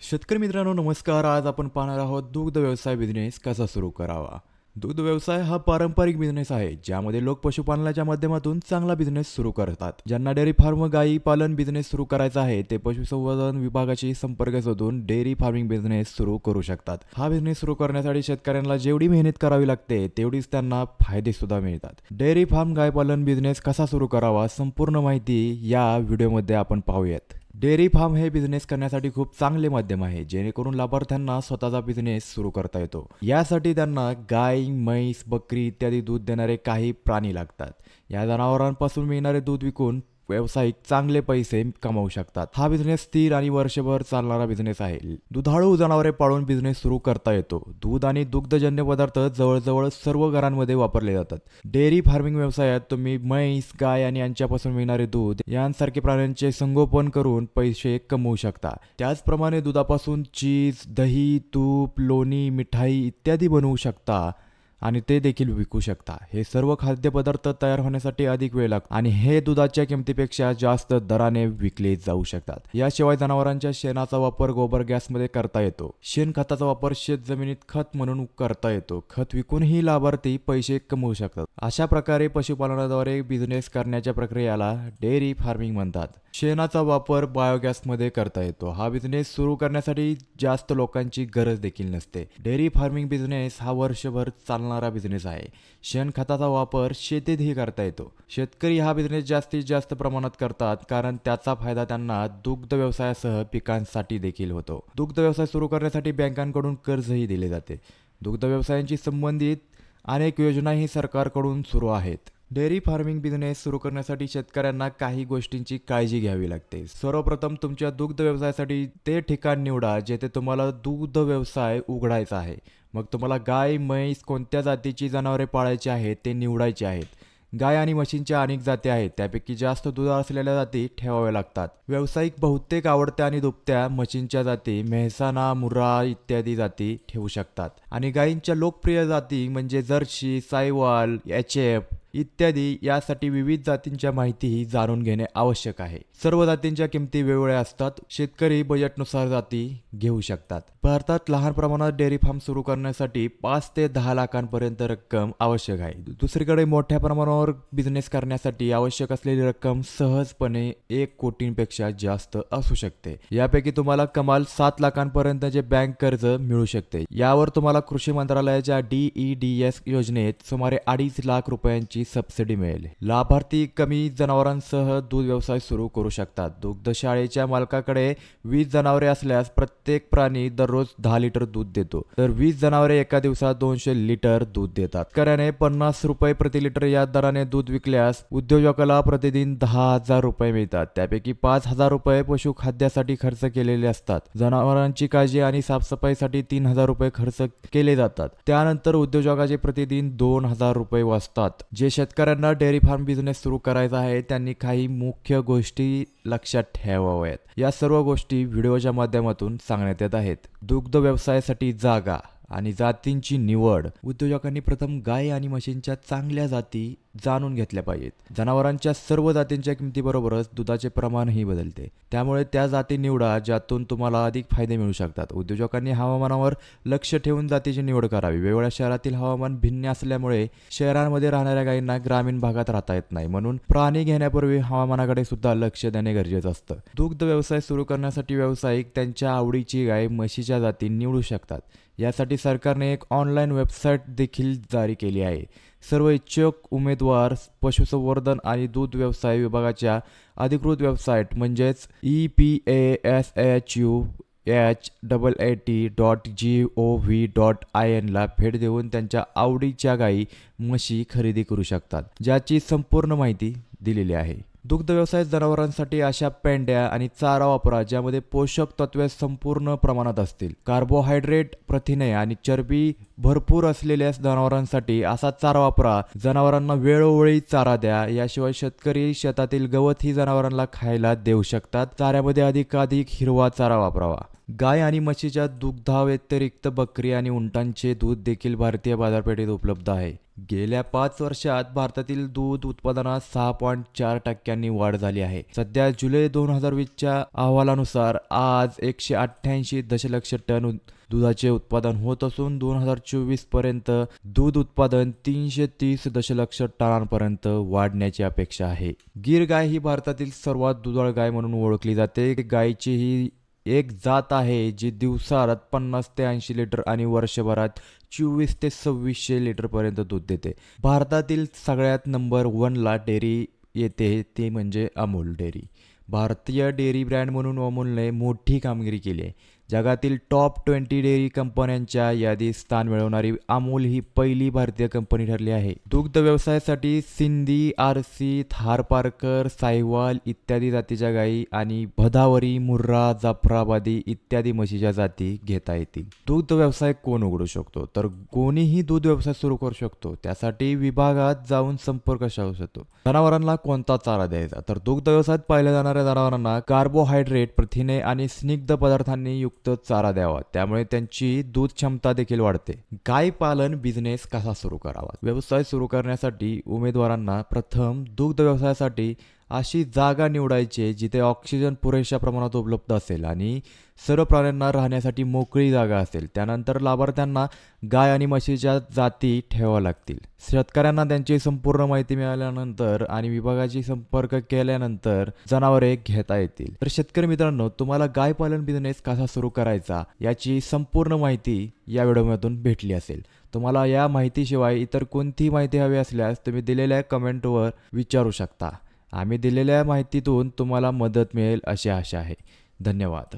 शेतकरी मित्रांनो नमस्कार. आज आपण पाहणार आहोत दुग्ध व्यवसाय बिझनेस कसा सुरू करावा. दुग्ध व्यवसाय हा पारंपरिक बिझनेस आहे ज्यामध्ये लोक पशुपालनाच्या माध्यमातून चांगला बिझनेस सुरू करतात. ज्यांना डेअरी फार्म गाई पालन बिझनेस सुरू करायचा आहे ते पशुसंवर्धन विभागाशी संपर्क साधून डेअरी फार्मिंग बिझनेस सुरू करू शकतात. हा बिझनेस सुरू करण्यासाठी शेतकऱ्यांना जेवढी मेहनत करावी लागते तेवढीच त्यांना फायदे सुद्धा मिळतात. डेअरी फार्म गाय पालन बिझनेस कसा सुरू करावा संपूर्ण माहिती या व्हिडिओमध्ये आपण पाहूयात. डेअरी फार्म हे बिझनेस करण्यासाठी खूप चांगले माध्यम आहे जेणेकरून लाभार्थ्यांना स्वतःचा बिझनेस सुरू करता येतो. यासाठी त्यांना गाय, म्हैस, बकरी इत्यादी दूध देणारे काही प्राणी लागतात. या जनावरांपासून मिळणारे दूध विकून व्यावसायिक चांगले पैसे कमावू शकतात. हा बिझनेस स्थिर आणि वर्षभर चालणारा बिझनेस आहे. दुधाळू जनावरे पाळून बिझनेस सुरू करता येतो. दूध आणि दुग्धजन्य पदार्थ जवळजवळ सर्व घरांमध्ये वापरले जातात. डेअरी फार्मिंग व्यवसायात तुम्ही म्हैस, गाय आणि यांच्यापासून मिळणारे दूध यांसारखे प्राण्यांचे संगोपन करून पैसे कमवू शकता. त्याचप्रमाणे दुधापासून चीज, दही, तूप, लोणी, मिठाई इत्यादी बनवू शकता आणि ते देखील विकू शकता. हे सर्व खाद्यपदार्थ तयार होण्यासाठी अधिक वेळ लागतो आणि हे दुधाच्या किमतीपेक्षा जास्त दराने विकले जाऊ शकतात. याशिवाय जनावरांच्या शेणाचा वापर गोबर गॅसमध्ये करता येतो. शेणखताचा वापर शेत जमिनीत खत म्हणून करता येतो. खत विकूनही लाभार्थी पैसे कमवू शकतात. अशा प्रकारे पशुपालनाद्वारे बिझनेस करण्याच्या प्रक्रियेला डेअरी फार्मिंग म्हणतात. शेणाचा वापर बायोगॅसमध्ये करता येतो. हा बिझनेस सुरू करण्यासाठी जास्त लोकांची गरज देखील नसते. डेअरी फार्मिंग बिझनेस हा वर्षभर चालणारा बिझनेस आहे. शेणखताचा वापर शेतीतही करता येतो. शेतकरी हा बिझनेस जास्तीत जास्त प्रमाणात करतात कारण त्याचा फायदा त्यांना दुग्ध व्यवसायासह पिकांसाठी देखील होतो. दुग्ध व्यवसाय सुरू करण्यासाठी बँकांकडून कर्जही दिले जाते. दुग्ध व्यवसायांशी संबंधित अनेक योजनाही सरकारकडून सुरू आहेत. डेअरी फार्मिंग बिझनेस सुरू करण्यासाठी शेतकऱ्यांना काही गोष्टींची काळजी घ्यावी लागते. सर्वप्रथम तुमच्या दुग्ध व्यवसायासाठी ते ठिकाण निवडा जेथे तुम्हाला दुग्ध व्यवसाय उघडायचा आहे. मग तुम्हाला गाय, म्हैस कोणत्या जातीची जनावरे पाळायची आहेत ते निवडायचे आहेत. गाय आणि म्हशींच्या अनेक जाती आहेत. त्यापैकी जास्त दूध असलेल्या जाती ठेवाव्या लागतात. व्यावसायिक बहुतेक आवडत्या आणि दुभत्या म्हशींच्या जाती मेहसाणा, मुर्रा इत्यादी जाती ठेवू शकतात आणि गायींच्या लोकप्रिय जाती म्हणजे जर्सी, साहिवाल, एचएफ इत्यादी यासाठी विविध जातींच्या माहितीही जाणून घेणे आवश्यक आहे. सर्व जातींच्या किमती वेगवेगळ्या असतात. शेतकरी बजेटनुसार जाती घेऊ शकतात. भारतात लहान प्रमाणात डेअरी फार्म सुरू करण्यासाठी 5 ते 10 लाखांपर्यंत रक्कम आवश्यक आहे. दुसरीकडे मोठ्या प्रमाणावर बिझनेस करण्यासाठी आवश्यक असलेली रक्कम सहजपणे 1 कोटींपेक्षा जास्त असू शकते. यापैकी तुम्हाला कमाल 7 लाखांपर्यंतचे बँक कर्ज मिळू शकते. यावर तुम्हाला कृषी मंत्रालयाच्या DEDS योजनेत सुमारे 2.5 लाख रुपयांची सबसिडी मिळेल. लाभार्थी कमी जनावरांसह दूध व्यवसाय सुरू करू शकतात. दुग्धशाळेच्या मालकाकडे 20 जनावरे असल्यास प्रत्येक प्राणी दररोज 10 लिटर दूध देतो. तर 20 जनावरे एका दिवसात 200 लिटर दूध देतात. शेतकऱ्याने 50 रुपये प्रति लिटर या दराने दूध विकल्यास उद्योजकाला प्रतिदिन 10,000 रुपये मिळतात. त्यापैकी 5,000 रुपये पशुखाद्यासाठी खर्च केलेले असतात. जनावरांची काळजी आणि साफसफाईसाठी 3,000 रुपये खर्च केले जातात. त्यानंतर उद्योजकाचे प्रतिदिन 2,000 रुपये वाचतात. जे शेतकऱ्यांना डेअरी फार्म बिझनेस सुरू करायचा आहे त्यांनी काही मुख्य गोष्टी लक्षात ठेवाव्यात. या सर्व गोष्टी व्हिडिओच्या माध्यमातून सांगण्यात येत आहेत. दुग्ध व्यवसायासाठी जागा आणि जातींची निवड. उद्योजकांनी प्रथम गाय आणि म्हशींच्या चांगल्या जाती जाणून घेतल्या पाहिजेत. जनावरांच्या सर्व जातींच्या किमतीबरोबरच दुधाचे प्रमाणही बदलते. त्यामुळे त्या जाती निवडा ज्यातून तुम्हाला अधिक फायदे मिळू शकतात. उद्योजकांनी हवामानावर लक्ष ठेवून जातीची निवड करावी. वेगवेगळ्या शहरातील हवामान भिन्न असल्यामुळे शहरांमध्ये राहणाऱ्या गायींना ग्रामीण भागात राहता येत नाही. म्हणून प्राणी घेण्यापूर्वी हवामानाकडे सुद्धा लक्ष देणे गरजेचं असतं. दुग्ध व्यवसाय सुरू करण्यासाठी व्यावसायिक त्यांच्या आवडीची गाय, म्हशीच्या जाती निवडू शकतात. यासाठी सरकारने एक ऑनलाईन वेबसाईट देखील जारी केली आहे. सर्व इच्छुक उमेदवार पशुसंवर्धन आणि दूध व्यवसाय विभागाच्या अधिकृत वेबसाईट म्हणजेच EPASHUHAAT.gov.in ला भेट देऊन त्यांच्या आवडीच्या गायी, म्हशी खरेदी करू शकतात, ज्याची संपूर्ण माहिती दिलेली आहे. दुग्ध व्यवसाय जनावरांसाठी अशा पेंड्या आणि चारा वापरा ज्यामध्ये पोषक तत्वे संपूर्ण प्रमाणात असतील. कार्बोहायड्रेट, प्रथिने आणि चरबी भरपूर असलेल्या जनावरांसाठी असा चारा वापरा. जनावरांना वेळोवेळी चारा द्या. याशिवाय शेतकरी शेतातील गवत ही जनावरांना खायला देऊ शकतात. चाऱ्यामध्ये अधिकाधिक हिरवा चारा वापरावा. गाय आणि म्हशीच्या दुग्धाव्यतिरिक्त बकरी आणि उंटांचे दूध देखील भारतीय बाजारपेठेत उपलब्ध आहे. गेल्या 5 वर्षात भारतातील दूध उत्पादनात 6.4% वाढ झाली आहे. सध्या जुलै 2020च्या अहवालानुसार आज 188 दशलक्ष टन दुधाचे उत्पादन होत असून 2024 पर्यंत दूध उत्पादन 330 दशलक्ष टनांपर्यंत वाढण्याची अपेक्षा आहे. गीर गाय ही भारतातील सर्वात दुधाळ गाय म्हणून ओळखली जाते. गायची ही एक जात आहे जी दिवसात 50 ते 80 लिटर आणि वर्षभरात 24 ते 2600 लिटरपर्यंत दूध देते. भारतातील सगळ्यात नंबर 1ला डेअरी येते ते म्हणजे अमूल डेअरी. भारतीय डेअरी ब्रँड म्हणून अमूलने मोठी कामगिरी केली आहे. जगातील टॉप 20 डेअरी कंपन्यांच्या यादीत स्थान मिळवणारी अमूल ही पहिली भारतीय कंपनी ठरली आहे. दुग्ध व्यवसायासाठी सिंधी, आरसी, थारपारकर, साहिवाल इत्यादी जातीच्या गायी आणि भदावरी, मुर्रा, जाफराबादी इत्यादी म्हशीच्या जाती घेता येतील. दुग्ध व्यवसाय कोण उघडू शकतो? तर कोणीही दूध व्यवसाय सुरू करू शकतो. त्यासाठी विभागात जाऊन संपर्क साधू शकतो. जनावरांना कोणता चारा द्यायचा? तर दुग्ध व्यवसायात पाळल्या जाणाऱ्या जनावरांना कार्बोहायड्रेट, प्रथिने आणि स्निग्ध पदार्थांनी युक्त चारा द्यावा. त्यामुळे त्यांची दूध क्षमता देखील वाढते. गाय पालन बिझनेस कसा सुरू करावा? व्यवसाय सुरू करण्यासाठी उमेदवारांना प्रथम दुग्ध व्यवसायासाठी अशी जागा निवडायची जिथे ऑक्सिजन पुरेशा प्रमाणात उपलब्ध असेल आणि सर्व प्राण्यांना राहण्यासाठी मोकळी जागा असेल. त्यानंतर लाभार्थ्यांना गाय आणि म्हशीच्या जाती ठेवाव्या लागतील. शेतकऱ्यांना त्यांची संपूर्ण माहिती मिळाल्यानंतर आणि विभागाशी संपर्क केल्यानंतर जनावरे घेता येतील. तर शेतकरी मित्रांनो, तुम्हाला गाय पालन बिझनेस कसा सुरू करायचा याची संपूर्ण माहिती या व्हिडिओमधून भेटली असेल. तुम्हाला या माहितीशिवाय इतर कोणतीही माहिती हवी असल्यास तुम्ही दिलेल्या कमेंटवर विचारू शकता. आम्ही दिलेल्या माहितीतून तुम्हाला मदत मिळेल अशी आशा आहे. धन्यवाद.